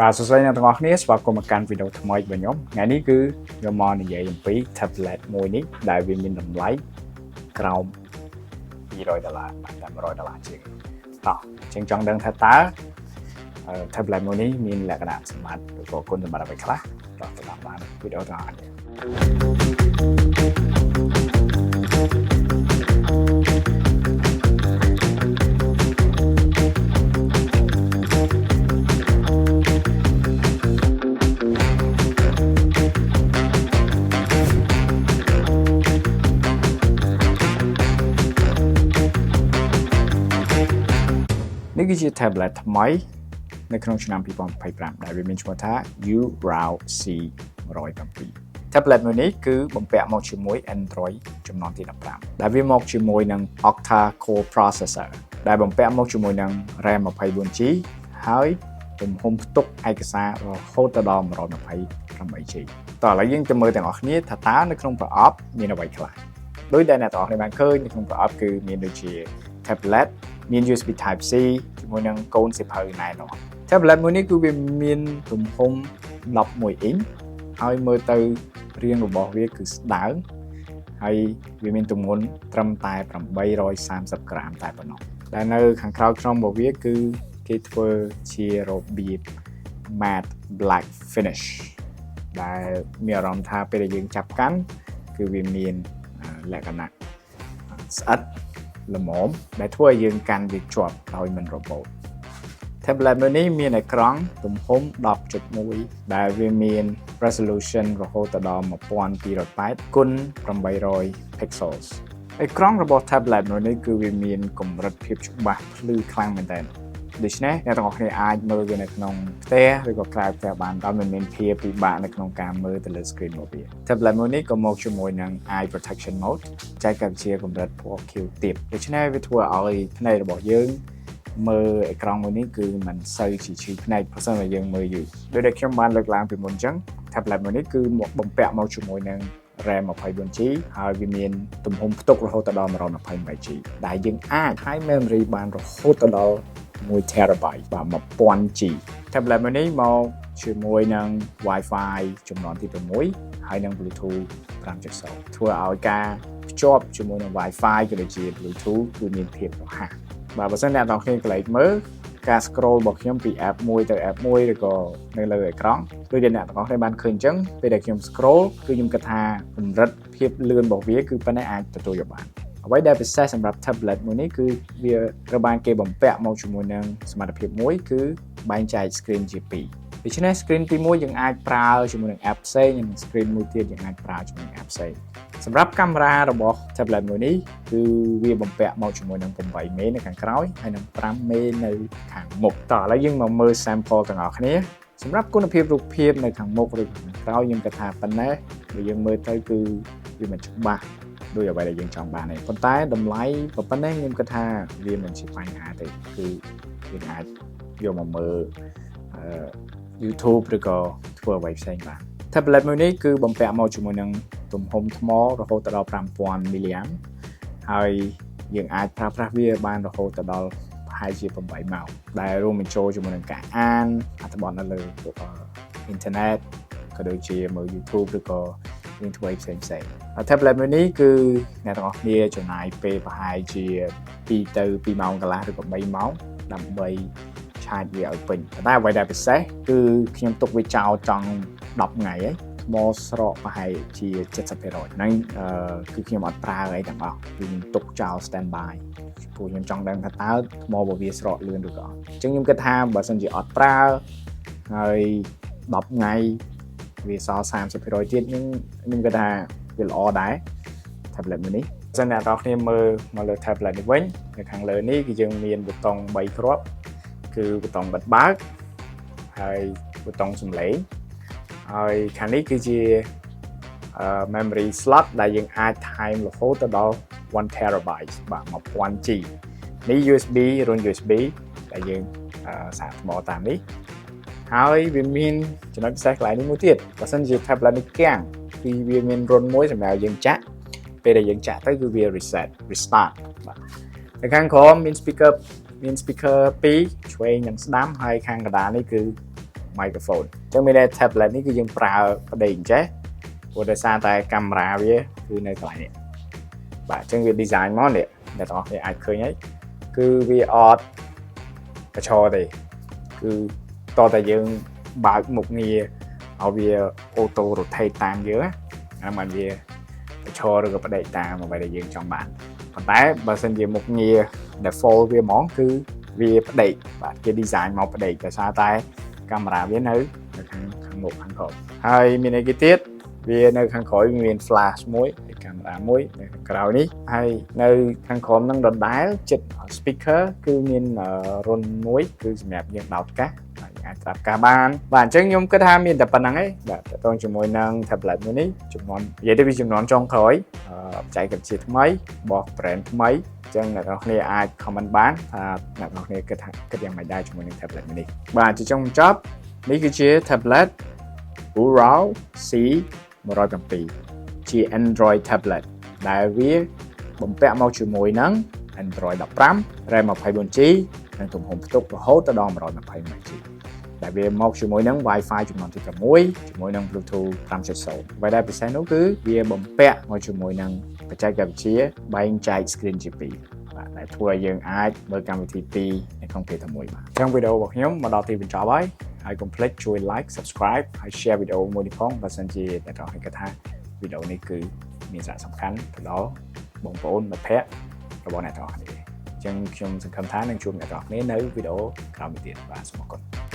បាទសួស្តីអ្នកទាំងអស់គ្នាស្វាគមន៍មកកាន់វីដេអូថ្មីរបស់ខ្ញុំថ្ងៃនេះគឺខ្ញុំមកនិយាយអំពី tablet មួយនេះដែលវាមានតម្លៃក្រោម$200បាទតែ$100ជាងតោះជាងចង់ដឹងថាតើ tablet មួយនេះមានលក្ខណៈសម្បត្តិឬក៏គុណសម្បត្តិអ្វីខ្លះតោះតាមបានវីដេអូទាំងអស់គ្នានេះគឺជា tablet ថ្មីនៅក្នុងឆ្នាំ2025ដែលវាមានឈ្មោះថា URAO C107 tablet មួយនេះគឺបំពាក់មកជាមួយ Android ចំនួនទី15ដែលវាមកជាមួយនឹង Octa Core Processor ដែលបំពាក់មកជាមួយនឹង RAM 24GB ហើយទំហំផ្ទុកឯកសាររហូតដល់ 128GB តោះឥឡូវយើងទៅមើលទាំងអស់គ្នាថាតើនៅក្នុងប្រអប់មានអ្វីខ្លះដោយដែលអ្នកទាំងអស់គ្នាបានឃើញនៅក្នុងប្រអប់គឺមានដូចជា tablet មាន USB Type C ជាមួយនឹងកូនសៀវភៅណែនាំ tablet មួយនេះគឺវាមានទំហំ11អ៊ីនហើយមើលទៅរាងរបស់វាគឺស្ដើងហើយវាមានទម្ងន់ត្រឹមតែ830ក្រាមតែប៉ុណ្ណោះដែលនៅខាងក្រោយខ្នងរបស់វាគឺគេធ្វើជារបៀប matte black finish ដែលមានអារម្មណ៍ថាពេលដែលយើងចាប់កាន់គឺវាមានលក្ខណៈស្អិតល្មមដែលធ្វើឲ្យយើងកាន់វាជាប់ដោយមិនរបូត tablet មួយនេះមានអេក្រង់ទំហំ 10.1 ដែលវាមាន resolution រហូតដល់1280 គុណ800 pixels អេក្រង់របស់ tablet មួយនេះគឺវាមានកម្រិតភាពច្បាស់ភ្លឺខ្លាំងមែនទែនដូច្នេះអ្នកទាំងអស់គ្នាអាចមើលវានៅក្នុងផ្ទះឬក៏ក្រៅផ្ទះបានដោយមិនមានភាពពិបាកនៅក្នុងការមើលទៅលើ screen របស់វា tablet មួយនេះក៏មកជាមួយនឹង eye protection mode ចែកកម្ពុជាកម្រិតពណ៌ខៀវទាបដូច្នេះវាធ្វើឲ្យភ្នែករបស់យើងមើលអេក្រង់មួយនេះគឺមិនសូវជាឈឺភ្នែកប្រសិនបើយើងមើលយូរដោយដែលខ្ញុំបានលើកឡើងពីមុនអញ្ចឹង tablet មួយនេះគឺមកបំពាក់មកជាមួយនឹង RAM 24GB ហើយវាមានទំហំផ្ទុករហូតដល់ 128GB ដែលយើងអាច high memory បានរហូតដល់1TB បាទ 1000G tablet មួយនេះមកជាមួយនឹង Wi-Fi ចំនួនទី6ហើយនិង Bluetooth 5.0 ធ្វើឲ្យការភ្ជាប់ជាមួយនឹង Wi-Fi ក៏ដូចជា Bluetooth គឺមានភាពរហ័សបាទបើសិនអ្នកនរគ្នាកន្លែងមើលការ scroll របស់ខ្ញុំពី app មួយទៅ app មួយឬក៏នៅលើអេក្រង់ដូចដែលអ្នកទាំងអស់គ្នាបានឃើញអញ្ចឹងពេលដែលខ្ញុំ scroll គឺខ្ញុំគិតថាកម្រិតភាពលឿនរបស់វាគឺប៉ុណ្ណេះអាចទទួលយកបានអ្វីដែលពិសេសសម្រាប់ tablet មួយនេះគឺវាត្រូវបានគេបំពាក់មកជាមួយនឹងសមត្ថភាពមួយគឺបែងចែក screen ជាពីរដូច្នេះ screen ទី1យើងអាចប្រើជាមួយនឹង app ផ្សេងនិង screen មួយទៀតយើងអាចប្រើជាមួយនឹង app ផ្សេងសម្រាប់កាមេរ៉ារបស់ tablet មួយនេះគឺវាបំពាក់មកជាមួយនឹង8មេនៅខាងក្រោយហើយនិង5មេនៅខាងមុខតោះឥឡូវយើងមកមើល sample ទាំងអស់គ្នាសម្រាប់គុណភាពរូបភាពនៅខាងមុខឬខាងក្រោយខ្ញុំគិតថាប៉ុណ្ណេះបើយើងមើលទៅគឺវាមិនច្បាស់ដោយអ្វីដែលយើងចង់បានទេប៉ុន្តែតម្លៃប៉ុណ្ណេះខ្ញុំគិតថាវាមិនជាបញ្ហាទេគឺយើងអាចយកមកមើលYouTube ឬក៏ធ្វើអ្វីផ្សេងបាន tablet មួយនេះគឺបំពាក់មកជាមួយនឹងទំហំថ្មរហូតដល់ 5000 មីលីអាំហើយយើងអាចប្រើប្រាស់វាបានរហូតដល់ប្រហែលជា8ម៉ោងដែលរួមបញ្ចូលជាមួយនឹងការអានអត្ថបទនៅលើអ៊ីនធឺណិតក៏ដូចជាមើល YouTube ឬក៏យើងធ្វើផ្សេង tablet មួយនេះគឺអ្នកទាំងអស់គ្នាចំណាយពេលប្រហែលជា2ទៅ2ម៉ោងកន្លះឬក៏3ម៉ោងដើម្បីឆាតវាឲ្យពេញតែអ្វីដែលពិសេសគឺខ្ញុំទុកវាចោលចង់10ថ្ងៃហើយថ្មស្រកប្រហែលជា 70% ហ្នឹងគឺខ្ញុំអត់ប្រើអីទាំងអស់គឺខ្ញុំទុកចោល standby ព្រោះខ្ញុំចង់ដឹងថាតើថ្មរបស់វាស្រកលឿនឬក៏អត់អញ្ចឹងខ្ញុំគិតថាបើសិនជាអត់ប្រើហើយ10ថ្ងៃវាសល់ 30% ទៀតខ្ញុំគិតថាវាល្អដែរ tablet មួយនេះបើសិនអ្នកនរគ្នាមើលមកលើ tablet នេះវិញនៅខាងលើនេះគឺយើងមានប៊ូតុង3គ្រាប់គឺប៊ូតុងបិទបើកហើយប៊ូតុងសំឡេងហើយខាងនេះគឺជា memory slot ដែលយើងអាចថែមរហូតដល់ 1TB បាទ 1000G នេះ USB រុន USB ដែលយើងសាកថ្មតាមនេះហើយវាមានចំណុចពិសេសកន្លែងនេះមួយទៀតបើសិនជា tablet នេះគាំងគឺវាមានរុនមួយសម្រាប់យើងចាក់ពេលដែលយើងចាក់ទៅគឺវា restart បាទនៅខាងក្រោមមាន speaker 2ឆ្វេងនិងស្ដាំហើយខាងកណ្ដាលនេះគឺ microphone ចឹងមាន tablet នេះគឺយើងប្រើប្តីអញ្ចេះព្រោះដោយសារតែកាមេរ៉ាវាគឺនៅកន្លែងនេះបាទអញ្ចឹងវា design មកនេះអ្នកទាំងអស់គ្នាអាចឃើញហើយគឺវាអត់កញ្ឆទេគឺតតែយើងបើកមុខងារឲ្យវា auto rotate តាមយើងណាមិនវាកញ្ឆឬក៏ផ្ដេកតាមអ្វីដែលយើងចង់បានប៉ុន្តែបើសិនជាមុខងារ default វាហ្មងគឺវាផ្ដេកបាទគេ design មកផ្ដេកដោយសារតែកាមេរ៉ាវានៅខាងមុខខាងក្រោយហើយមានអីគេទៀតវានៅខាងក្រោយមាន flash មួយកាមេរ៉ាមួយនៅខាងក្រោយនេះហើយនៅខាងក្រោមនឹងដដែលចិត្ត speaker គឺមានរុនមួយគឺសម្រាប់យើងដោតកាសអាចស្ដាប់ការបានបាទអញ្ចឹងខ្ញុំគិតថាមានតែប៉ុណ្្នឹងឯងបាទតទៅជាមួយនឹង tablet មួយនេះចំនួននិយាយទៅវាចំនួនចុងក្រោយបច្ចេកវិទ្យាថ្មីរបស់ brand ថ្មីអញ្ចឹងអ្នកនរគ្នាអាច comment បានថាអ្នកនរគ្នាគិតយ៉ាងម៉េចដែរជាមួយនឹង tablet មួយនេះបាទជាចុងបញ្ចប់នេះគឺជា tablet Ural C 107ជា Android tablet ដែលវាបំពាក់មកជាមួយនឹង Android 15 RAM 24GB និងទំហំផ្ទុករហូតដល់ 120MB ដែលវាមកជាមួយនឹង Wi-Fi ចំនួនទី6ជាមួយនឹង Bluetooth 5.0 អ្វីដែលពិសេសនោះគឺវាបំពាក់មកជាមួយនឹងបច្ចេកវិទ្យាបែងចែក screen ជា2បាទដែលធ្វើឲ្យយើងអាចមើលកម្មវិធី2នៅក្នុងពេលតែមួយបាទអញ្ចឹងវីដេអូរបស់ខ្ញុំមកដល់ទីបញ្ចប់ហើយកុំភ្លេចជួយ like subscribe ហើយ share វីដេអូមួយនេះផងបើសិនជាអ្នកនរគ្នាគិតថាវីដេអូនេះគឺមានសារៈសំខាន់ទៅដល់បងប្អូនមិត្តភ័ក្តិរបស់អ្នកនរគ្នាអញ្ចឹងខ្ញុំសង្ឃឹមថានឹងជួបអ្នកនរគ្នានៅវីដេអូក្រោយទៀតបាទសូមអរគុណ